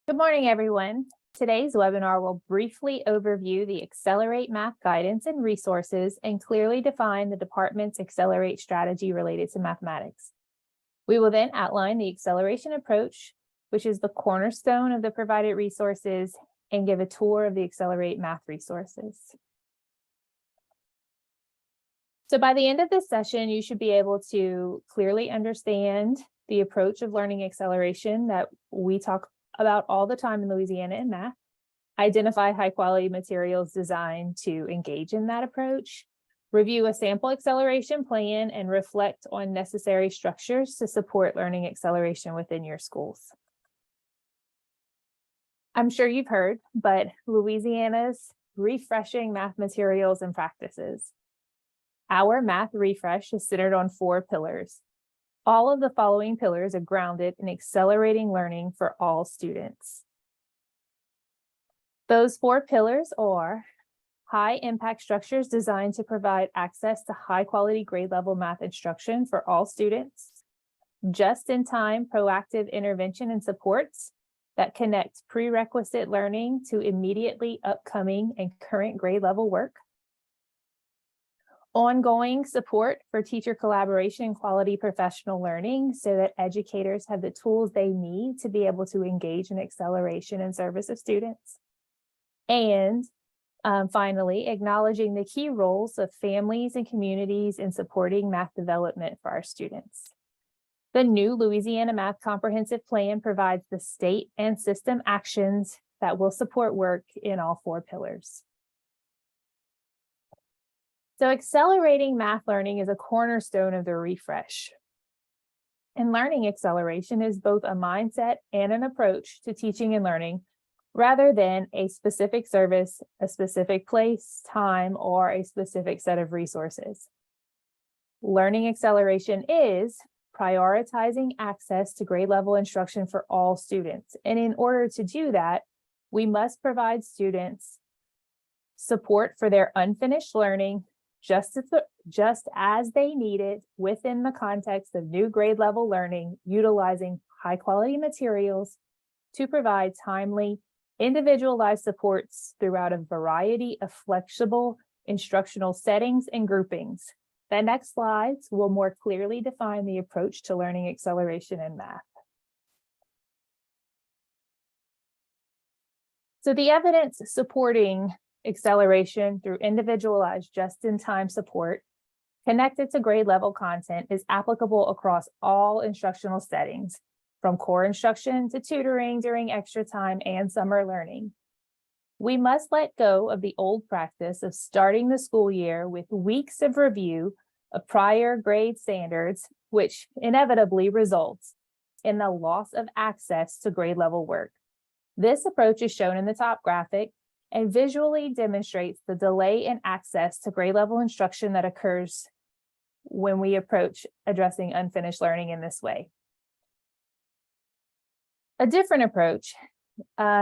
Good morning, everyone. Today's webinar will briefly overview the Accelerate Math guidance and resources and clearly define the department's Accelerate strategy related to mathematics. We will then outline the acceleration approach, which is the cornerstone of the provided resources, and give a tour of the Accelerate Math resources. So by the end of this session, you should be able to clearly understand the approach of learning acceleration that we talk about all the time in Louisiana in math, identify high quality materials designed to engage in that approach, review a sample acceleration plan, and reflect on necessary structures to support learning acceleration within your schools. I'm sure you've heard, but Louisiana's refreshing math materials and practices. Our math refresh is centered on 4 pillars. All of the following pillars are grounded in accelerating learning for all students. Those 4 pillars are high impact structures designed to provide access to high quality grade level math instruction for all students, just-in-time proactive intervention and supports that connect prerequisite learning to immediately upcoming and current grade level work, ongoing support for teacher collaboration and quality professional learning so that educators have the tools they need to be able to engage in acceleration in service of students. And finally, acknowledging the key roles of families and communities in supporting math development for our students. The new Louisiana Math Comprehensive Plan provides the state and system actions that will support work in all 4 pillars. So accelerating math learning is a cornerstone of the refresh. And learning acceleration is both a mindset and an approach to teaching and learning, rather than a specific service, a specific place, time, or a specific set of resources. Learning acceleration is prioritizing access to grade level instruction for all students. And in order to do that, we must provide students support for their unfinished learning just as they need it within the context of new grade level learning, utilizing high quality materials to provide timely, individualized supports throughout a variety of flexible instructional settings and groupings. The next slides will more clearly define the approach to learning acceleration in math. So the evidence supporting acceleration through individualized just-in-time support connected to grade level content is applicable across all instructional settings, from core instruction to tutoring during extra time and summer learning. We must let go of the old practice of starting the school year with weeks of review of prior grade standards, which inevitably results in the loss of access to grade level work. This approach is shown in the top graphic and visually demonstrates the delay in access to grade level instruction that occurs when we approach addressing unfinished learning in this way. A different approach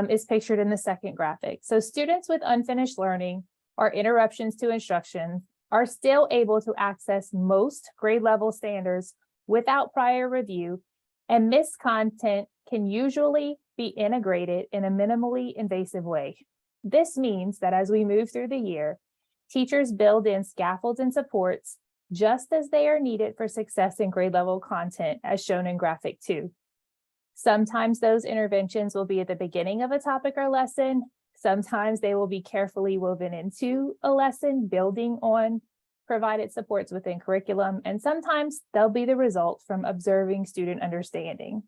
is pictured in the second graphic. So students with unfinished learning or interruptions to instruction are still able to access most grade level standards without prior review, and missed content can usually be integrated in a minimally invasive way. This means that as we move through the year, teachers build in scaffolds and supports just as they are needed for success in grade level content, as shown in graphic 2. Sometimes those interventions will be at the beginning of a topic or lesson. Sometimes they will be carefully woven into a lesson, building on provided supports within curriculum, and sometimes they'll be the result from observing student understanding.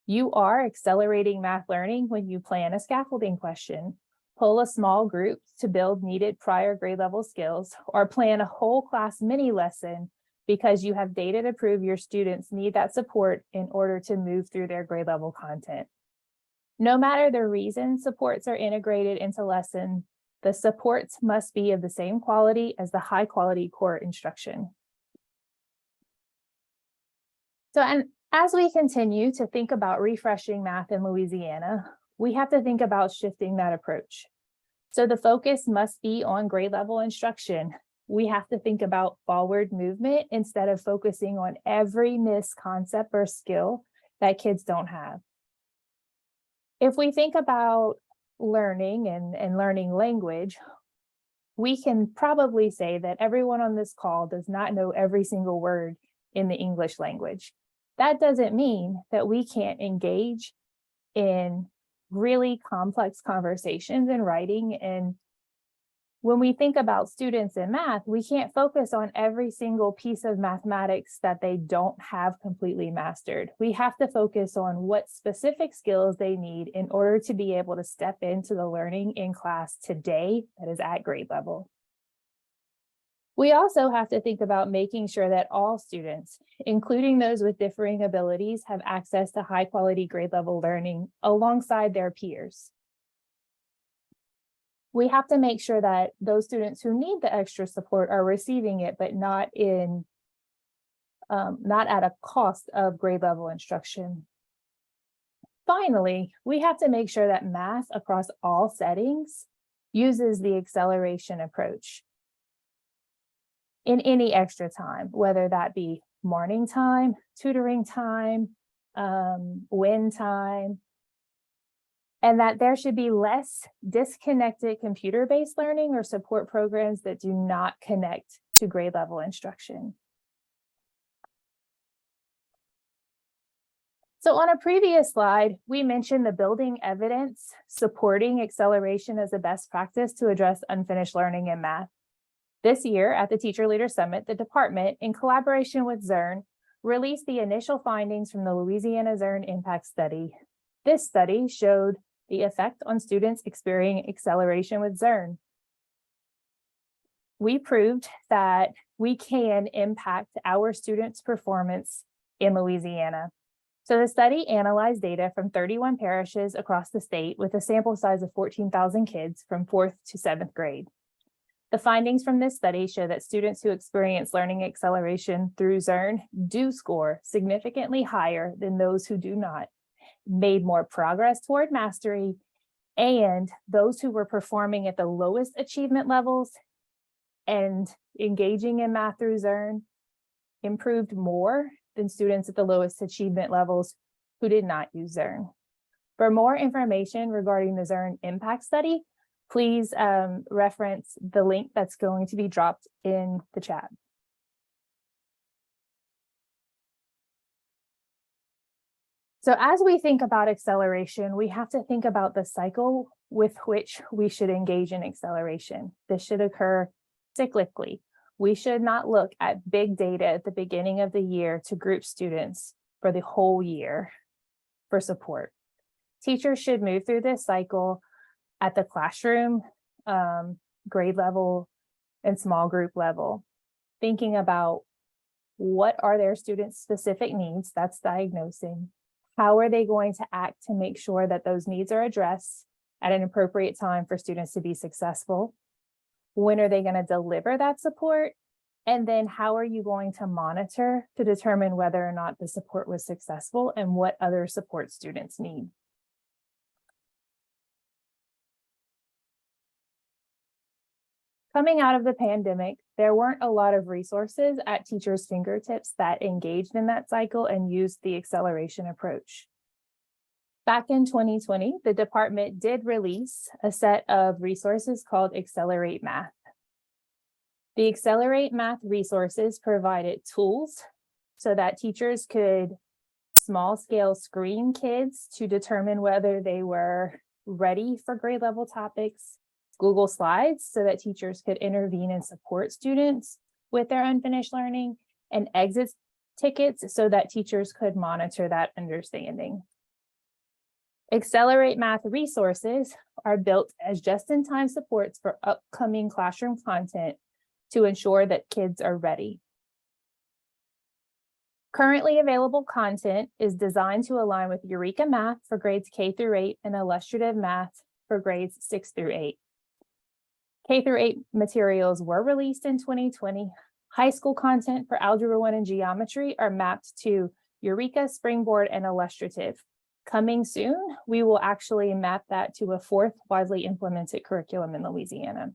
You are accelerating math learning when you plan a scaffolding question, pull a small group to build needed prior grade level skills, or plan a whole class mini lesson because you have data to prove your students need that support in order to move through their grade level content. No matter the reason supports are integrated into lesson, the supports must be of the same quality as the high quality core instruction. So, and as we continue to think about refreshing math in Louisiana, we have to think about shifting that approach. So the focus must be on grade level instruction. We have to think about forward movement instead of focusing on every missed concept or skill that kids don't have. If we think about learning and learning language, we can probably say that everyone on this call does not know every single word in the English language. That doesn't mean that we can't engage in really complex conversations in writing. And when we think about students in math, we can't focus on every single piece of mathematics that they don't have completely mastered. We have to focus on what specific skills they need in order to be able to step into the learning in class today that is at grade level. We also have to think about making sure that all students, including those with differing abilities, have access to high quality grade level learning alongside their peers. We have to make sure that those students who need the extra support are receiving it, but not at a cost of grade level instruction. Finally, we have to make sure that math across all settings uses the acceleration approach in any extra time, whether that be morning time, tutoring time, win time, and that there should be less disconnected computer-based learning or support programs that do not connect to grade level instruction. So on a previous slide, we mentioned the building evidence supporting acceleration as a best practice to address unfinished learning in math. This year at the Teacher Leader Summit, the department, in collaboration with Zearn, released the initial findings from the Louisiana Zearn Impact Study. This study showed the effect on students experiencing acceleration with Zearn. We proved that we can impact our students' performance in Louisiana. So the study analyzed data from 31 parishes across the state with a sample size of 14,000 kids from 4th to 7th grade. The findings from this study show that students who experience learning acceleration through Zearn do score significantly higher than those who do not, made more progress toward mastery, and those who were performing at the lowest achievement levels and engaging in math through Zearn improved more than students at the lowest achievement levels who did not use Zearn. For more information regarding the Zearn Impact Study, please reference the link that's going to be dropped in the chat. So as we think about acceleration, we have to think about the cycle with which we should engage in acceleration. This should occur cyclically. We should not look at big data at the beginning of the year to group students for the whole year for support. Teachers should move through this cycle at the classroom, grade level, and small group level, thinking about what are their students' specific needs, that's diagnosing. How are they going to act to make sure that those needs are addressed at an appropriate time for students to be successful? When are they going to deliver that support? And then how are you going to monitor to determine whether or not the support was successful and what other support students need? Coming out of the pandemic, there weren't a lot of resources at teachers' fingertips that engaged in that cycle and used the acceleration approach. Back in 2020, the department did release a set of resources called Accelerate Math. The Accelerate Math resources provided tools so that teachers could small-scale screen kids to determine whether they were ready for grade level topics, Google Slides so that teachers could intervene and support students with their unfinished learning, and exit tickets so that teachers could monitor that understanding. Accelerate Math resources are built as just-in-time supports for upcoming classroom content to ensure that kids are ready. Currently available content is designed to align with Eureka Math for grades K through 8 and Illustrative Math for grades 6 through 8. K through 8 materials were released in 2020. High school content for Algebra 1 and Geometry are mapped to Eureka, Springboard, and Illustrative. Coming soon, we will actually map that to a 4th widely implemented curriculum in Louisiana.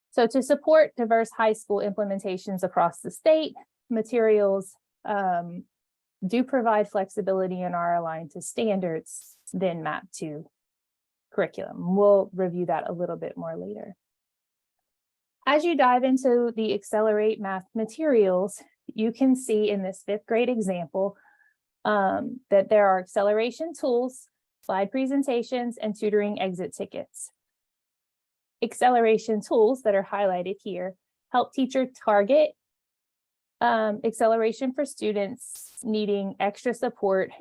So to support diverse high school implementations across the state, materials do provide flexibility and are aligned to standards. then mapped to curriculum. We'll review that a little bit more later. As you dive into the Accelerate Math materials, you can see in this 5th grade example that there are acceleration tools, slide presentations, and tutoring exit tickets. Acceleration tools that are highlighted here help teachers target acceleration for students needing extra support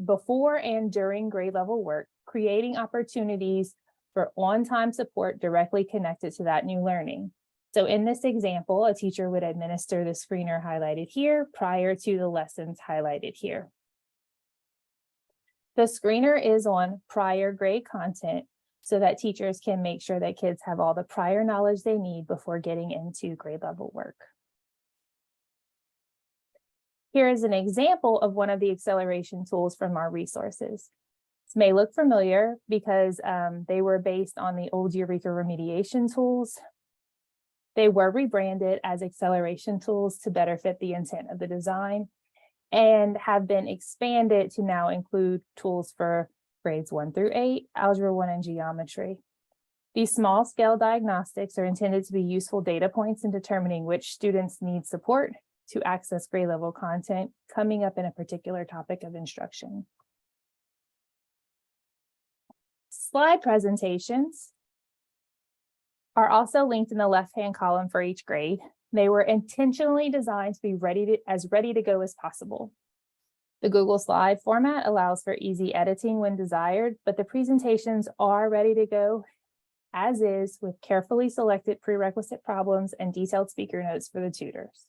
before and during grade level work, creating opportunities for on-time support directly connected to that new learning. So in this example, a teacher would administer the screener highlighted here prior to the lessons highlighted here. The screener is on prior grade content so that teachers can make sure that kids have all the prior knowledge they need before getting into grade level work. Here is an example of one of the acceleration tools from our resources. This may look familiar because they were based on the old Eureka remediation tools. They were rebranded as acceleration tools to better fit the intent of the design and have been expanded to now include tools for grades 1 through 8, Algebra 1 and Geometry. These small scale diagnostics are intended to be useful data points in determining which students need support to access grade level content coming up in a particular topic of instruction. Slide presentations are also linked in the left-hand column for each grade. They were intentionally designed to be ready to go as possible. The Google Slide format allows for easy editing when desired, but the presentations are ready to go as is with carefully selected prerequisite problems and detailed speaker notes for the tutors.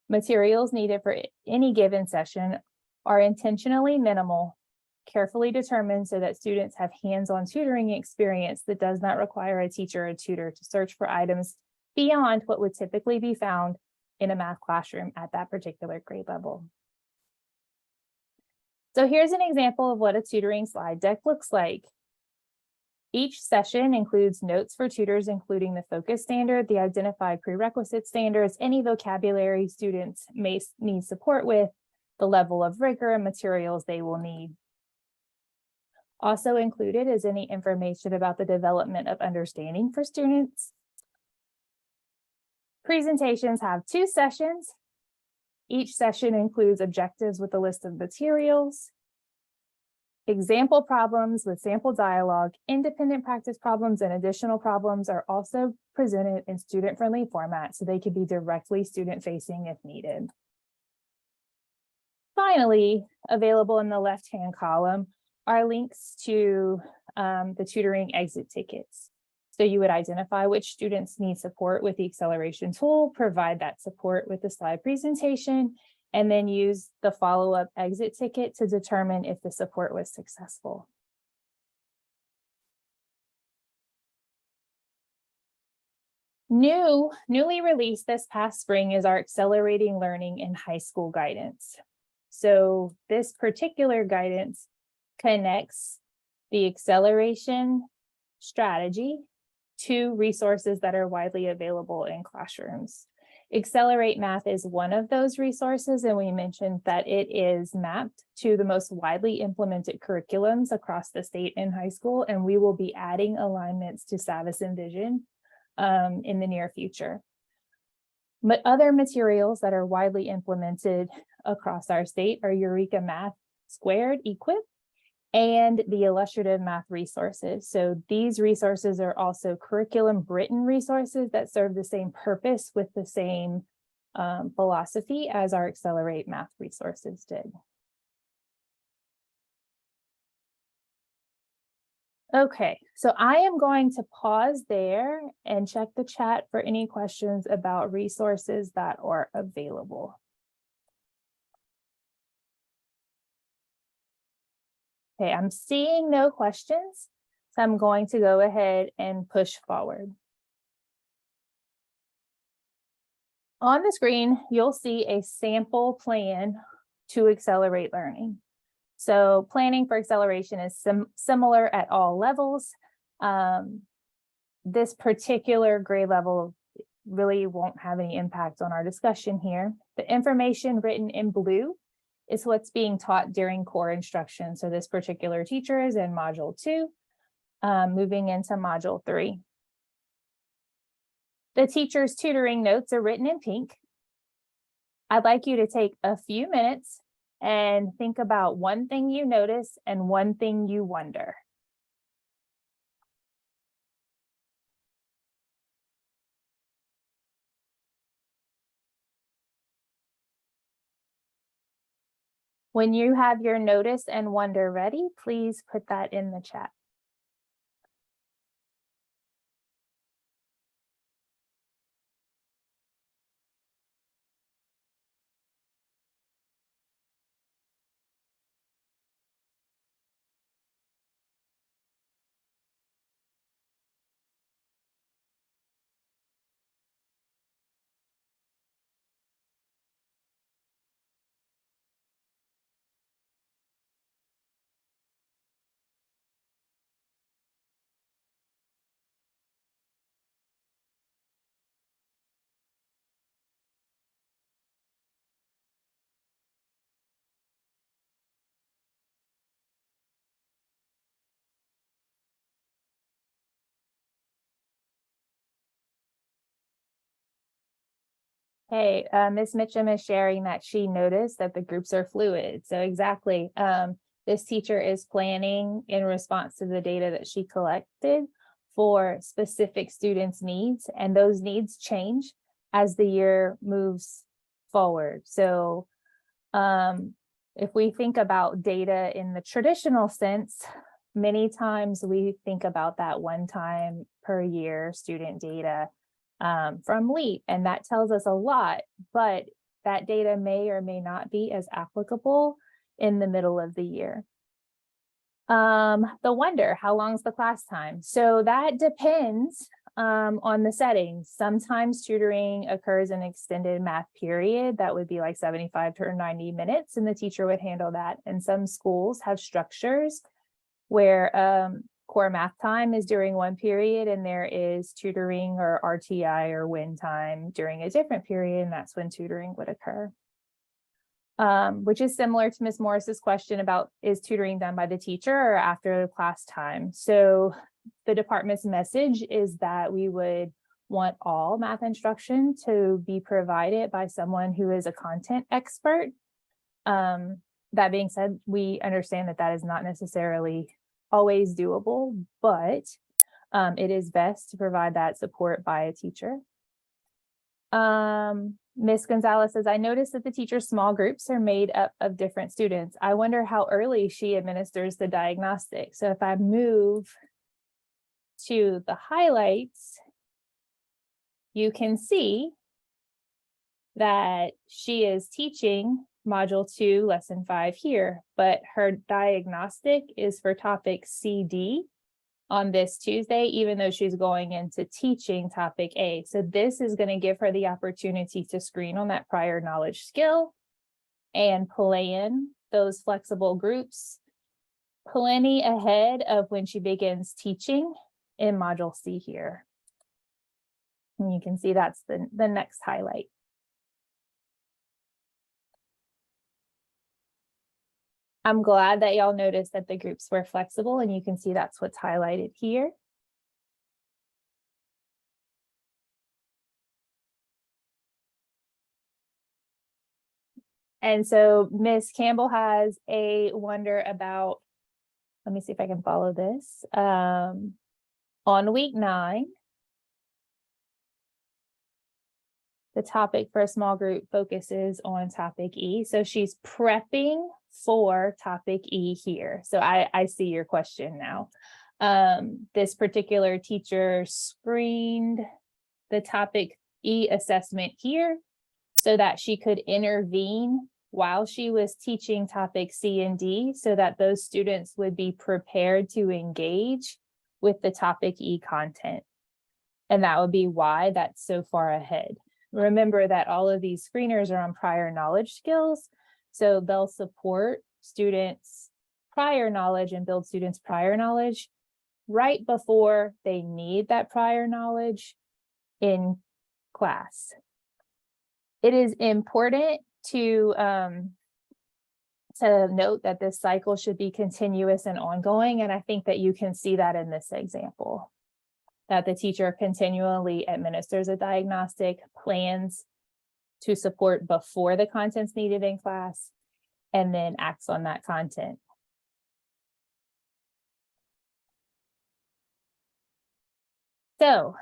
Materials needed for any given session are intentionally minimal, carefully determined so that students have hands-on tutoring experience that does not require a teacher or tutor to search for items beyond what would typically be found in a math classroom at that particular grade level. So here's an example of what a tutoring slide deck looks like. Each session includes notes for tutors, including the focus standard, the identified prerequisite standards, any vocabulary students may need support with, the level of rigor and materials they will need. Also included is any information about the development of understanding for students. Presentations have 2 sessions. Each session includes objectives with a list of materials, example problems with sample dialogue, independent practice problems, and additional problems are also presented in student-friendly format so they can be directly student-facing if needed. Finally, available in the left-hand column are links to the tutoring exit tickets. So you would identify which students need support with the acceleration tool, provide that support with the slide presentation, and then use the follow-up exit ticket to determine if the support was successful. Newly released this past spring is our Accelerating Learning in High School guidance. So this particular guidance connects the acceleration strategy to resources that are widely available in classrooms. Accelerate Math is one of those resources, and we mentioned that it is mapped to the most widely implemented curriculums across the state and high school, and we will be adding alignments to Savvis and Vision in the near future. But other materials that are widely implemented across our state are Eureka Math Squared, Equip, and the illustrative math resources. So these resources are also curriculum written resources that serve the same purpose with the same philosophy as our Accelerate Math resources did. Okay, so I am going to pause there and check the chat for any questions about resources that are available. Okay, I'm seeing no questions, so I'm going to go ahead and push forward. On the screen, you'll see a sample plan to accelerate learning. So planning for acceleration is similar at all levels. This particular grade level really won't have any impact on our discussion here. The information written in blue is what's being taught during core instruction. So this particular teacher is in module 2, moving into module 3. The teacher's tutoring notes are written in pink. I'd like you to take a few minutes and think about one thing you notice and one thing you wonder. When you have your notice and wonder ready, please put that in the chat. Hey, Ms. Mitchum is sharing that she noticed that the groups are fluid. So exactly, this teacher is planning in response to the data that she collected for specific students' needs, and those needs change as the year moves forward. So if we think about data in the traditional sense, many times we think about that one time per year student data from LEAP, and that tells us a lot, but that data may or may not be as applicable in the middle of the year. The wonder, how long's the class time? So that depends on the settings. Sometimes tutoring occurs in an extended math period that would be like 75 to 90 minutes, and the teacher would handle that. And some schools have structures where core math time is during one period and there is tutoring or RTI or WIN time during a different period, and that's when tutoring would occur. Which is similar to Ms. Morris's question about, is tutoring done by the teacher or after the class time? So the department's message is that we would want all math instruction to be provided by someone who is a content expert. That being said, we understand that that is not necessarily always doable, but it is best to provide that support by a teacher. Ms. Gonzalez says, I noticed that the teacher's small groups are made up of different students. I wonder how early she administers the diagnostic. So if I move to the highlights, you can see that she is teaching Module 2, Lesson 5 here, but her diagnostic is for topic CD on this Tuesday, even though she's going into teaching topic A. So this is going to give her the opportunity to screen on that prior knowledge skill and plan those flexible groups plenty ahead of when she begins teaching in Module C here. And you can see that's the next highlight. I'm glad that y'all noticed that the groups were flexible, and you can see that's what's highlighted here. And so Ms. Campbell has a wonder about, let me see if I can follow this. On week 9, the topic for a small group focuses on topic E. So she's prepping for topic E here. So I see your question now. This particular teacher screened the topic E assessment here so that she could intervene while she was teaching topic C and D, so that those students would be prepared to engage with the topic E content. And that would be why that's so far ahead. Remember that all of these screeners are on prior knowledge skills, so they'll support students' prior knowledge and build students' prior knowledge right before they need that prior knowledge in class. It is important to to note that this cycle should be continuous and ongoing. And I think that you can see that in this example, that the teacher continually administers a diagnostic, plans to support before the content's needed in class, and then acts on that content. So,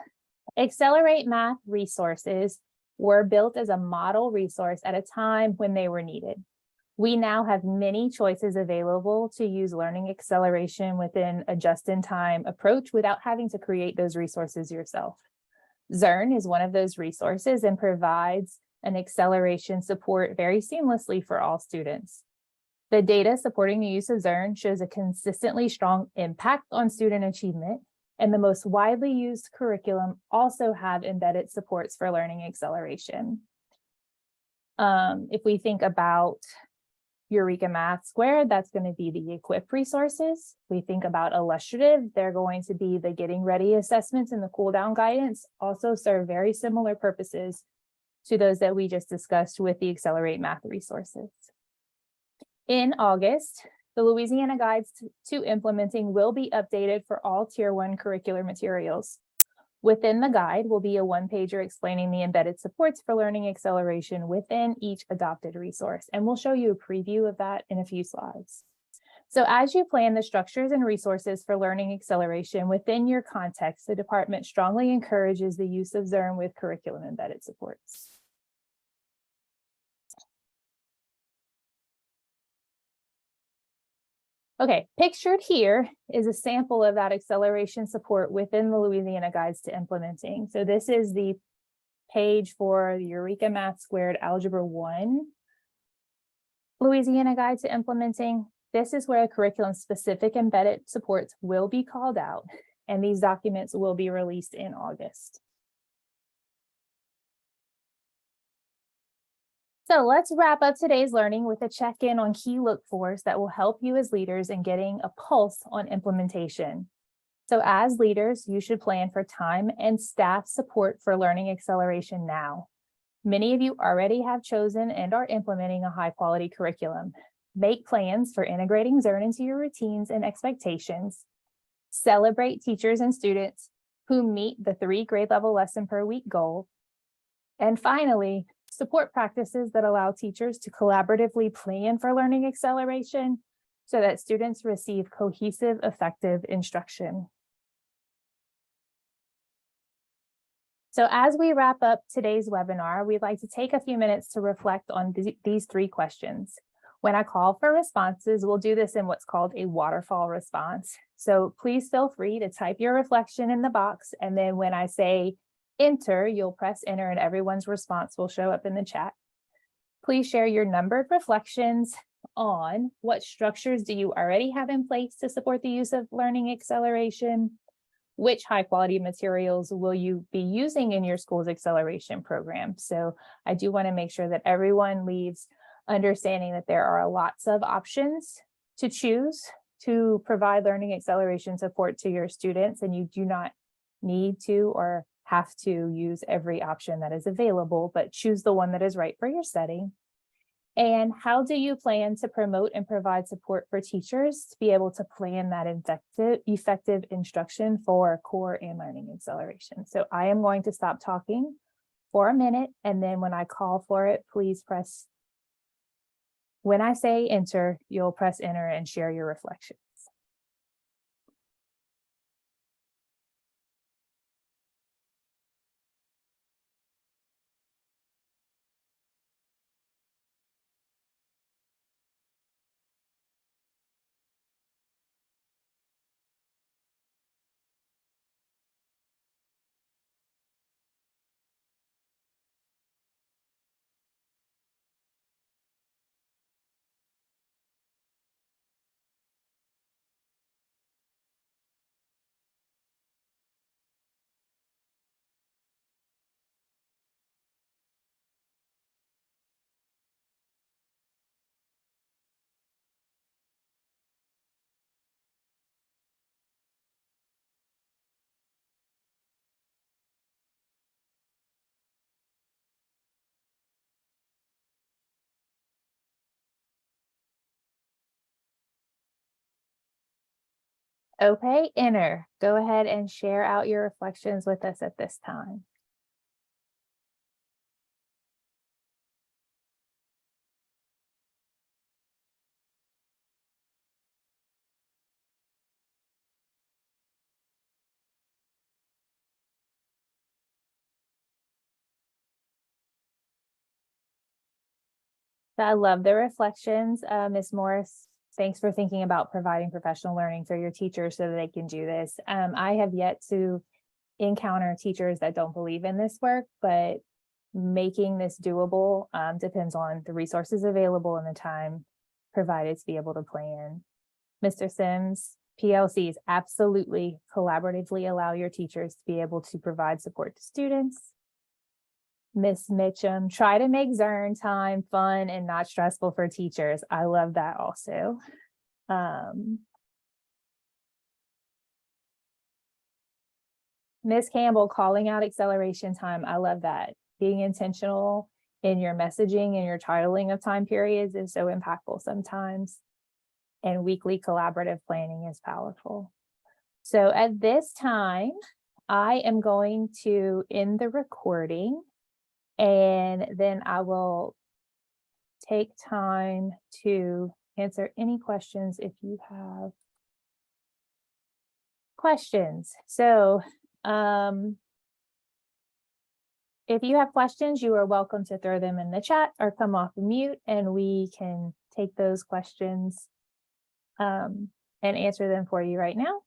Accelerate Math resources were built as a model resource at a time when they were needed. We now have many choices available to use learning acceleration within a just-in-time approach without having to create those resources yourself. Zearn is one of those resources and provides an acceleration support very seamlessly for all students. The data supporting the use of Zearn shows a consistently strong impact on student achievement, and the most widely used curriculum also have embedded supports for learning acceleration. If we think about Eureka Math Squared, that's going to be the equip resources. We think about illustrative, they're going to be the getting ready assessments and the cool down guidance, also serve very similar purposes to those that we just discussed with the Accelerate Math resources. In August, the Louisiana Guides to Implementing will be updated for all Tier 1 curricular materials. Within the guide will be a one-pager explaining the embedded supports for learning acceleration within each adopted resource, and we'll show you a preview of that in a few slides. So as you plan the structures and resources for learning acceleration within your context, the department strongly encourages the use of Zearn with curriculum embedded supports. Okay, pictured here is a sample of that acceleration support within the Louisiana Guides to Implementing. So this is the page for Eureka Math Squared Algebra 1 Louisiana Guide to Implementing. This is where curriculum-specific embedded supports will be called out, and these documents will be released in August. So let's wrap up today's learning with a check-in on key look-fors that will help you as leaders in getting a pulse on implementation. So as leaders, you should plan for time and staff support for learning acceleration now. Many of you already have chosen and are implementing a high-quality curriculum. Make plans for integrating Zearn into your routines and expectations. Celebrate teachers and students who meet the 3 grade level lesson per week goal. And finally, support practices that allow teachers to collaboratively plan for learning acceleration so that students receive cohesive, effective instruction. So as we wrap up today's webinar, we'd like to take a few minutes to reflect on these 3 questions. When I call for responses, we'll do this in what's called a waterfall response. So please feel free to type your reflection in the box, and then when I say enter, you'll press enter and everyone's response will show up in the chat. Please share your numbered reflections on what structures do you already have in place to support the use of learning acceleration? Which high quality materials will you be using in your school's acceleration program? So I do want to make sure that everyone leaves understanding that there are lots of options to choose to provide learning acceleration support to your students, and you do not need to or have to use every option that is available, but choose the one that is right for your setting. And how do you plan to promote and provide support for teachers to be able to plan that effective instruction for core and learning acceleration? So I am going to stop talking for a minute, and then when I call for it, please press, when I say enter, you'll press enter and share your reflection. Okay, Inner, go ahead and share out your reflections with us at this time. I love the reflections. Ms. Morris, thanks for thinking about providing professional learning for your teachers so that they can do this. I have yet to encounter teachers that don't believe in this work, but making this doable depends on the resources available and the time provided to be able to plan. Mr. Sims, PLCs absolutely collaboratively allow your teachers to be able to provide support to students. Miss Mitchum, try to make Zearn time fun and not stressful for teachers. I love that also. Miss Campbell, calling out acceleration time. I love that. Being intentional in your messaging and your titling of time periods is so impactful sometimes. And weekly collaborative planning is powerful. So at this time, I am going to end the recording, and then I will take time to answer any questions if you have questions. So if you have questions, you are welcome to throw them in the chat or come off mute, and we can take those questions and answer them for you right now.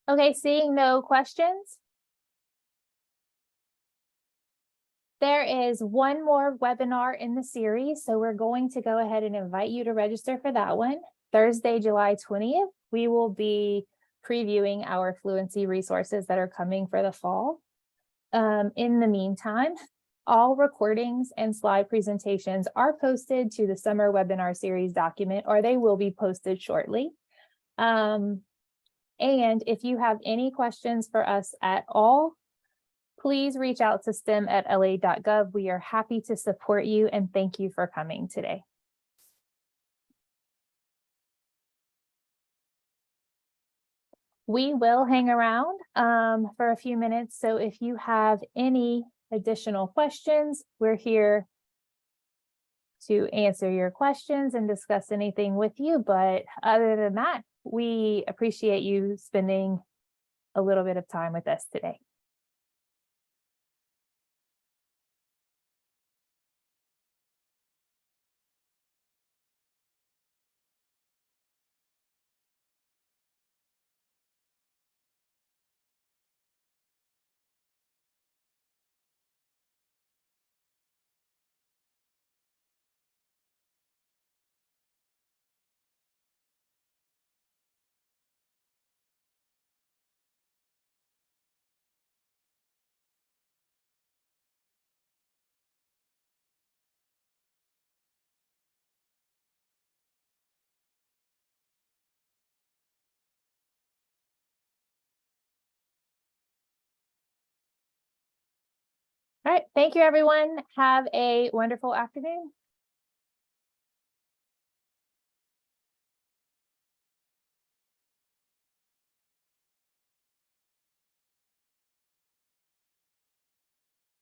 Okay, seeing no questions. There is one more webinar in the series, so we're going to go ahead and invite you to register for that one. Thursday, July 20th, we will be previewing our fluency resources that are coming for the fall. In the meantime, all recordings and slide presentations are posted to the summer webinar series document, or they will be posted shortly. And if you have any questions for us at all, please reach out to stem@la.gov. We are happy to support you, and thank you for coming today. We will hang around for a few minutes. So if you have any additional questions, we're here to answer your questions and discuss anything with you. But other than that, we appreciate you spending a little bit of time with us today. All right, thank you, everyone. Have a wonderful afternoon.